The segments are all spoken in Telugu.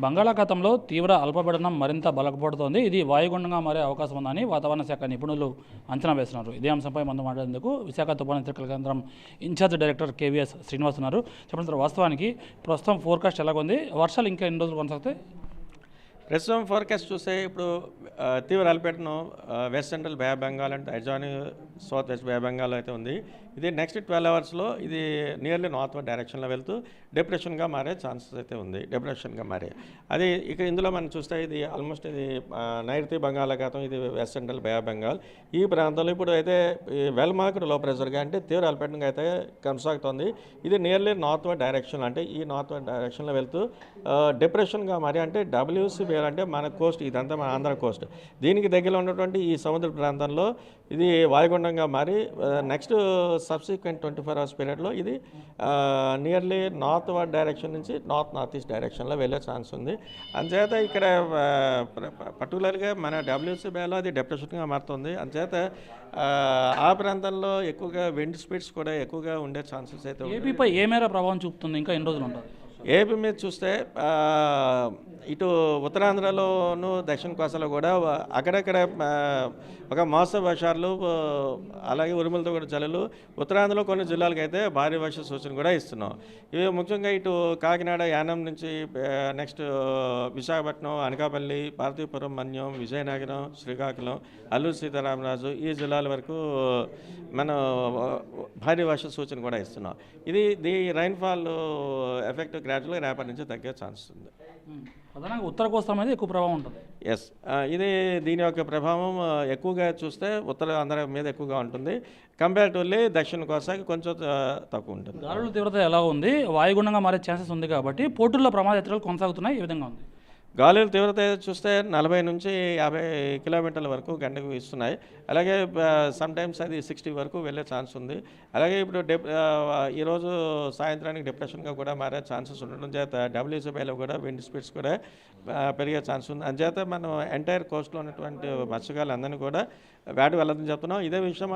బంగాళాఖాతంలో తీవ్ర అల్పపీడనం మరింత బలపడుతోంది. ఇది వాయుగుండంగా మారే అవకాశం ఉందని వాతావరణ శాఖ నిపుణులు అంచనా వేస్తున్నారు. ఇదే అంశంపై మనం మాట్లాడేందుకు విశాఖ తుఫాను హెచ్చరికల కేంద్రం ఇన్ఛార్జ్ డైరెక్టర్ కేవీఎస్ శ్రీనివాస్ ఉన్నారు. చెప్పండి సార్, వాస్తవానికి ప్రస్తుతం ఫోర్కాస్ట్ ఎలాగుంది? వర్షాలు ఇంకా ఎన్ని రోజులు కొనసాగుతాయి? ప్రస్తుతం ఫోర్కాస్ట్ చూస్తే ఇప్పుడు తీవ్ర అల్పపీడనం west central bay of Bengal and adjoining south west bay of Bengal అయితే ఉంది. ఇది నెక్స్ట్ 12 అవర్స్లో ఇది నియర్లీ నార్త్ వర్డ్ డైరెక్షన్లో వెళ్తూ డిప్రెషన్గా మారే ఛాన్సెస్ అయితే ఉంది. డిప్రెషన్గా మారే అది ఇక ఇందులో మనం చూస్తే ఇది ఆల్మోస్ట్ ఇది నైరుతి బంగాళాఖాతం, ఇది west central bay of Bengal. ఈ ప్రాంతంలో ఇప్పుడు అయితే వెల్ మార్క్డ్ లో ప్రెషర్గా అంటే తీవ్ర అల్పపీడనంగా అయితే కొనసాగుతుంది. ఇది నియర్లీ నార్త్ వర్డ్ డైరెక్షన్, అంటే ఈ నార్త్ వర్డ్ డైరెక్షన్లో వెళ్తూ డిప్రెషన్గా మారి అంటే డబ్ల్యూసీ బే అంటే మన కోస్ట్, ఇదంతా మన ఆంధ్ర కోస్ట్, దీనికి దగ్గరలో ఉన్నటువంటి ఈ సముద్ర ప్రాంతంలో ఇది వాయుగుండంగా మారి నెక్స్ట్ సబ్సిక్వెంట్ 24 అవర్స్ పీరియడ్లో ఇది నియర్లీ నార్త్ వర్డ్ డైరెక్షన్ నుంచి నార్త్ ఈస్ట్ డైరెక్షన్లో వెళ్ళే ఛాన్స్ ఉంది. అందుచేత ఇక్కడ పర్టికులర్గా మన డబ్ల్యూసీ బేలో అది డిప్రెషన్గా మారుతుంది. అందుచేత ఆ ప్రాంతంలో ఎక్కువగా విండ్ స్పీడ్స్ కూడా ఎక్కువగా ఉండే ఛాన్సెస్ అయితే ఏపీపై ఏ మేర ప్రభావం చూపుతుంది? ఇంకా ఎన్ని రోజులు ఉంటుంది? ఏపీ మీద చూస్తే ఇటు ఉత్తరాంధ్రలోను దక్షిణ కోస్తాలో కూడా అక్కడక్కడ ఒక మోస్తరు వర్షాలు, అలాగే ఉరుములతో కూడా జల్లులు, ఉత్తరాంధ్రలో కొన్ని జిల్లాలకు అయితే భారీ వర్ష సూచన కూడా ఇస్తున్నాం. ఇవి ముఖ్యంగా ఇటు కాకినాడ, యానం నుంచి నెక్స్ట్ విశాఖపట్నం, అనకాపల్లి, పార్వతీపురం, మన్యం, విజయనగరం, శ్రీకాకుళం, అల్లూరు సీతారామరాజు ఈ జిల్లాల వరకు మనం భారీ వర్ష సూచన కూడా ఇస్తున్నాం. ఇది రైన్ఫాల్ ఎఫెక్ట్ గ్రాడ్యువల్గా రేపటి నుంచి తగ్గే ఛాన్స్ ఉంది. ప్రధానంగా ఉత్తర కోస్తా మీద ఎక్కువ ప్రభావం ఉంటుంది. ఎస్, ఇది దీని యొక్క ప్రభావం ఎక్కువగా చూస్తే ఉత్తర ఆంధ్ర మీద ఎక్కువగా ఉంటుంది. కంపేరిటివ్లీ దక్షిణ కోస్తాకి కొంచెం తక్కువ ఉంటుంది. గాలుల తీవ్రత ఎలా ఉంది? వాయుగుండంగా మారే ఛాన్సెస్ ఉంది కాబట్టి పోర్టుల్లో ప్రమాద హెచ్చరికలు కొనసాగుతున్నాయి. ఈ విధంగా ఉంది. గాలుల తీవ్రత చూస్తే 40 నుంచి 50 కిలోమీటర్ల వరకు గంటకు ఇస్తున్నాయి. అలాగే సమ్టైమ్స్ అది 60 వరకు వెళ్ళే ఛాన్స్ ఉంది. అలాగే ఇప్పుడు ఈరోజు సాయంత్రానికి డిప్రెషన్గా కూడా మారే ఛాన్సెస్ ఉండడం చేత డబ్ల్యూసీబీలో కూడా విండ్ స్పీడ్స్ కూడా పెరిగే ఛాన్స్ ఉంది. అందుచేత మనం ఎంటైర్ కోస్ట్లో ఉన్నటువంటి మత్స్యకారులందరినీ కూడా వేటకు వెళ్ళదని చెప్తున్నాం. ఇదే విషయం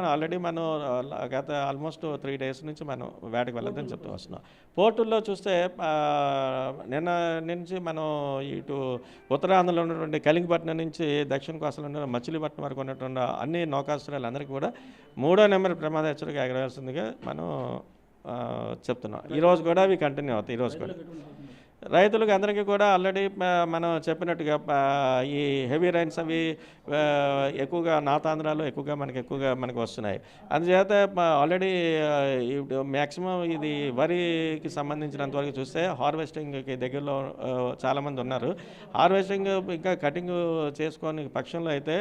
మనం గత ఆల్మోస్ట్ 3 డేస్ నుంచి మనం వేటకు వెళ్ళదని చెప్తూ వస్తున్నాం. పోర్టుల్లో చూస్తే నిన్న నుంచి మనం ఇటు ఉత్తరాంధ్రలో ఉన్నటువంటి కలింగపట్నం నుంచి దక్షిణ కోస్తాలో ఉన్న మచిలీపట్నం వరకు ఉన్నటువంటి అన్ని నౌకాశ్రయాలందరికీ కూడా 3వ నెంబర్ ప్రమాద హెచ్చరిక ఎగరవలసిందిగా మనం చెప్తున్నాం. ఈరోజు కూడా అవి కంటిన్యూ అవుతాయి. ఈరోజు కూడా రైతులకు అందరికీ కూడా ఆల్రెడీ మనం చెప్పినట్టుగా ఈ హెవీ రైన్స్ అవి ఎక్కువగా నార్త్ ఆంధ్రాలో ఎక్కువగా మనకు వస్తున్నాయి. అందుచేత ఆల్రెడీ మ్యాక్సిమం ఇది వరికి సంబంధించినంతవరకు చూస్తే హార్వెస్టింగ్కి దగ్గరలో చాలామంది ఉన్నారు. హార్వెస్టింగ్ ఇంకా కటింగ్ చేసుకొని పక్షంలో అయితే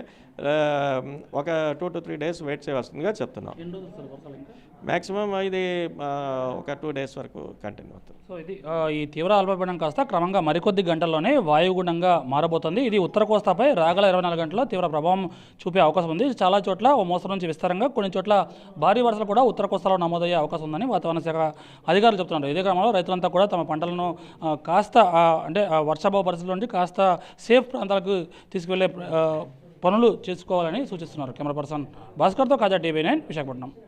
ఒక 2 to 3 డేస్ వెయిట్ చేయవలసిందిగా చెప్తున్నాం. మ్యాక్సిమం ఇది ఒక 2 డేస్ వరకు కంటిన్యూ అవుతుంది. సో ఇది ఈ తీవ్ర అల్పపీడనం కాస్త క్రమంగా మరికొద్ది గంటల్లోనే వాయుగుండంగా మారబోతుంది. ఇది ఉత్తర కోస్తాపై రాగల 24 గంటల్లో తీవ్ర ప్రభావం చూపే అవకాశం ఉంది. చాలా చోట్ల ఓ మోస్తరు నుంచి విస్తారంగా, కొన్ని చోట్ల భారీ వర్షాలు కూడా ఉత్తర కోస్తాలో నమోదయ్యే అవకాశం ఉందని వాతావరణ శాఖ అధికారులు చెప్తున్నారు. ఇదే క్రమంలో రైతులంతా కూడా తమ పంటలను కాస్త అంటే వర్షాభావ పరిస్థితుల నుండి కాస్త సేఫ్ ప్రాంతాలకు తీసుకువెళ్లే పనులు చేసుకోవాలని సూచిస్తున్నారు. కెమెరా పర్సన్ భాస్కర్తో కాజా TV9 విశాఖపట్నం.